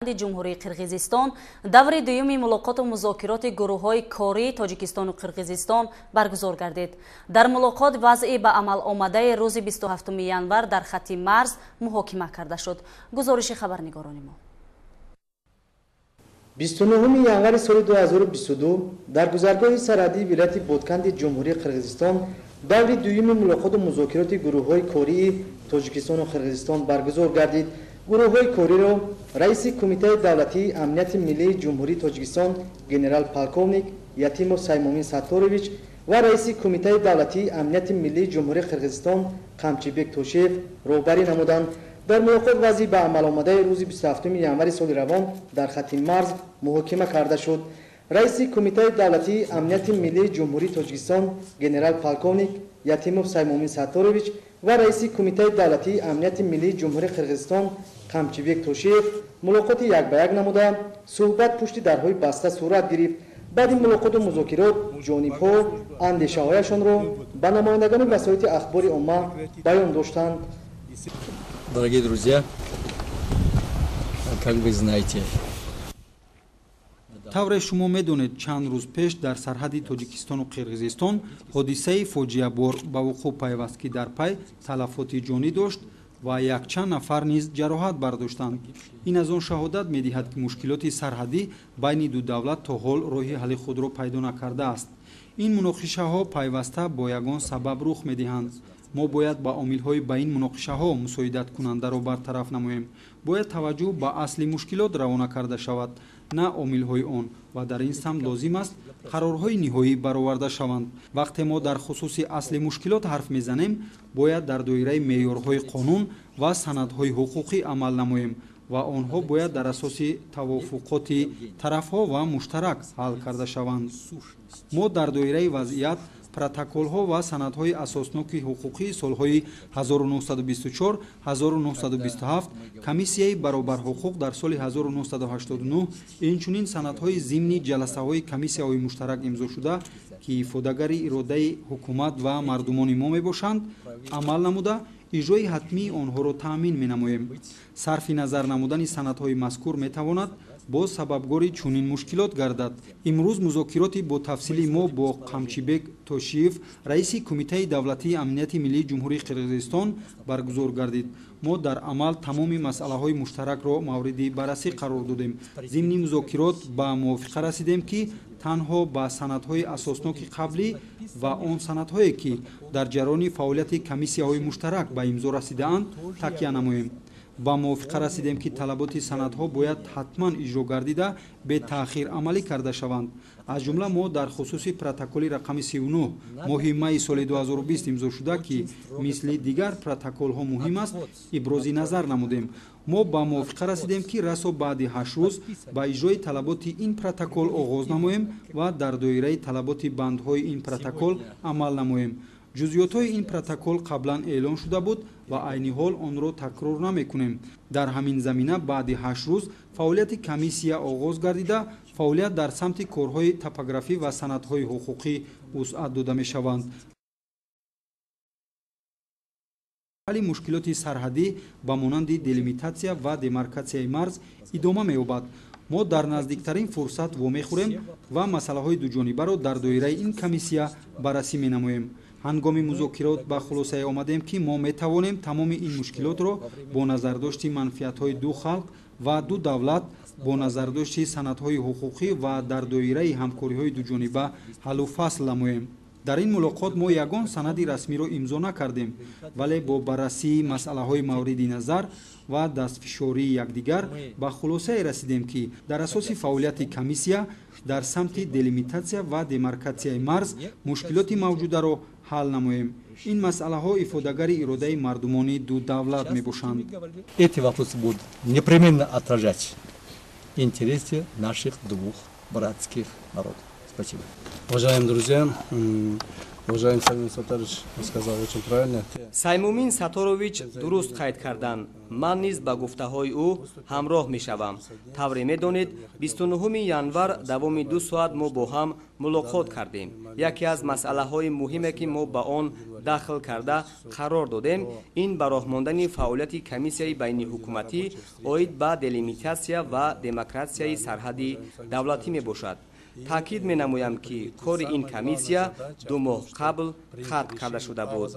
ҷумҳурии қирғизистон даври дуюми мулоқоту музокироти гурӯҳҳои кории тоҷикистону қирғизистон баргузор гардид. Дар мулоқот вазъи ба амал омадаи рӯзи 27 январ дар хатти марз муҳокима карда шуд. гузориши хабарнигорони мо. 29 январи соли 2022 дар гузаргоҳи сарҳадии вилояти Бодканди ҷумҳурии Қирғизистон даври дуюми мулоқоту музокироти гурӯҳҳои кории тоҷикистону қирғизистон баргузор гардид. гурӯҳҳои кориро раиси кумитаи давлатии амнияти миллии ҷумҳурии тоҷикистон генерал-полковник Ятимов Саймомин Сатторович ва раиси кумитаи давлатии амнияти миллии ҷумҳурии Қирғизистон Қамчибек Тошиев роҳбарӣ намуданд. дар мулоқот вазъи ба амаломадаи рӯзи 27 январи соли равон дар хатти марз муҳокима карда шуд. раиси кумитаи давлатии амнияти миллии ҷумҳурии тоҷикистон генерал-полковник Ятимов Саймомин Сатторович ва раиси кумитаи давлатии амнияти миллии ҷумҳурии Қирғизистон Қамчибек Тошиев мулоқоти як ба як намуда суҳбат пушти дарҳои баста сурат гирифт. баъди мулоқоту музокирот ҷонибҳо андешаҳояшонро ба намояндагони васоити ахбори умма баён доштанд. Дорогие друзья, как вы знаете, тавре шумо медонед чанд рӯз пеш дар сарҳади тоҷикистону қирғизистон ҳодисаи фоҷиабор ба вуқӯъ пайваст, ки дар пай талафоти ҷонӣ дошт ва якчанд нафар низ ҷароҳат бардоштанд. ин аз он шаҳодат медиҳад, ки мушкилоти сарҳадӣ байни ду давлат то ҳол роҳи ҳалли худро пайдо накардааст. ин муноқишаҳо пайваста бо ягон сабаб рух медиҳанд. мо бояд ба омилҳои ба ин муноқишаҳо мусоидаткунандаро бартараф намоем. бояд таваҷҷӯҳ ба асли мушкилот равона карда шавад, на омилҳои он, ва дар ин самт лозим аст қарорҳои ниҳоӣ бароварда шаванд. вақте мо дар хусуси асли мушкилот ҳарф мезанем, бояд дар доираи меъёрҳои қонун ва санадҳои ҳуқуқӣ амал намоем ва онҳо бояд дар асоси тавофуқоти тарафҳо ва муштарак ҳал карда шаванд. мо дар доираи вазъият протоколҳо ва санадҳои асосноки ҳуқуқии солҳои 1924-1927, комиссияи баробарҳуқуқ дар соли 1989, инчунин санадҳои зимни ҷаласаҳои комиссияҳои муштарак имзошуда, ки ифодагари иродаи ҳукумат ва мардумони мо мебошанд, амал намуда иҷрои ҳатмии онҳоро таъмин менамоем. сарфи назар намудани санадҳои мазкур метавонад боз сабабгори чунин мушкилот гардад. имрӯз музокироти ботафсили мо бо Қамчибек Тошиев, раиси кумитаи давлатии амнияти миллии ҷумҳурии Қирғизистон баргузор гардид. мо дар амал тамоми масъалаҳои муштаракро мавриди баррасӣ қарор додем. зимни музокирот ба мувофиқа расидем, ки танҳо ба санадҳои асосноки қаблӣ ва он санадҳое, ки дар ҷараёни фаъолияти комиссияҳои муштарак ба имзо расидаанд, такя намоем. ба мувофиқа расидем, ки талаботи санадҳо бояд ҳатман иҷро гардида бетаъхир амалӣ карда шаванд. аз ҷумла мо дар хусуси протоколи рақами 39 моҳи майи соли 2020 имзошуда, ки мисли дигар протоколҳо муҳим аст, ибрози назар намудем. мо ба мувофиқа расидем, ки расо баъди 8 рӯз ба иҷрои талаботи ин протокол оғоз намоем ва дар доираи талаботи бандҳои ин протокол амал намоем. ҷузъиётҳои ин протокол қаблан эълон шуда буд ва айни ҳол онро такрор намекунем. дар ҳамин замина баъди 8 рӯз фаъолияти комиссия оғоз гардида, фаъолият дар самти корҳои топографӣ ва санадҳои ҳуқуқӣ вусъат дода мешаванд. ҳалли мушкилоти сарҳадӣ ба монанди делимитатсия ва демаркатсияи марз идома меёбад. мо дар наздиктарин фурсат вомехӯрем ва масъалаҳои дуҷонибаро дар доираи ин комиссия баррасӣ менамоем. ҳангоми музокирот ба хулосае омадем, ки мо метавонем тамоми ин мушкилотро бо назардошти манфиатҳои ду халқ ва ду давлат, бо назардошти санадҳои ҳуқуқӣ ва дар доираи ҳамкориҳои дуҷониба ҳаллу фасл намоем. дар ин мулоқот мо ягон санади расмиро имзо накардем, вале бо баррасии масъалаҳои мавриди назар ва дастфишории якдигар ба хулосае расидем, ки дар асоси фаъолияти комиссия дар самти делимитатсия ва демаркатсияи марз мушкилоти мавҷударо ҳал намоем. ин масъалаҳо ифодагари иродаи мардумони ду давлат мебошанд. Эти вопросы будут непременно отражать интересы наших двух братских народов. Спасибо. Уважаемые друзья, Уважаемый Саймон Сатарович сказал очень правильно. Саймумин Саторович дуруст қайд карданд. Ман низ ба гуфтаҳои ӯ ҳамроҳ мешавам. Тавре медонед 29 январ давоми 2 соат мо бо ҳам мулоқот кардем. Яке аз масъалаҳои муҳиме ки мо ба он дахл карда қарор додем, ин ба роҳ мондани фаъолияти комиссияи байниҳукуматӣ оид ба делимитасия ва демократияи сарҳади давлатӣ мебошад. таъкид менамоям ки кори ин комиссия 2 моҳ қабл қатъ карда шуда буд.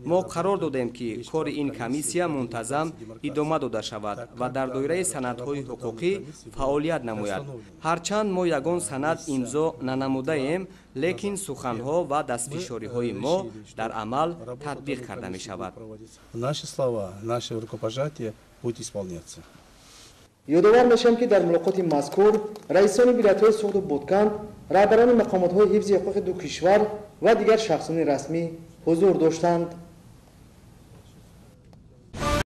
мо қарор додем ки кори ин комиссия мунтазам идома дода шавад ва дар доираи санадҳои ҳуқуқӣ фаъолият намояд. ҳарчанд мо ягон санад имзо нанамудаем, лекин суханҳо ва дастфишориҳои мо дар амал татбиқ карда мешавад. Наши слова, наше рукопожатие будет исполняться. ёдовар мешавам ки дар мулоқоти мазкур раисони вилоятҳои суғду Ботканд, раҳбарони мақомотҳои ҳифзи ҳуқуқи ду кишвар ва дигар шахсони расмӣ ҳузур доштанд.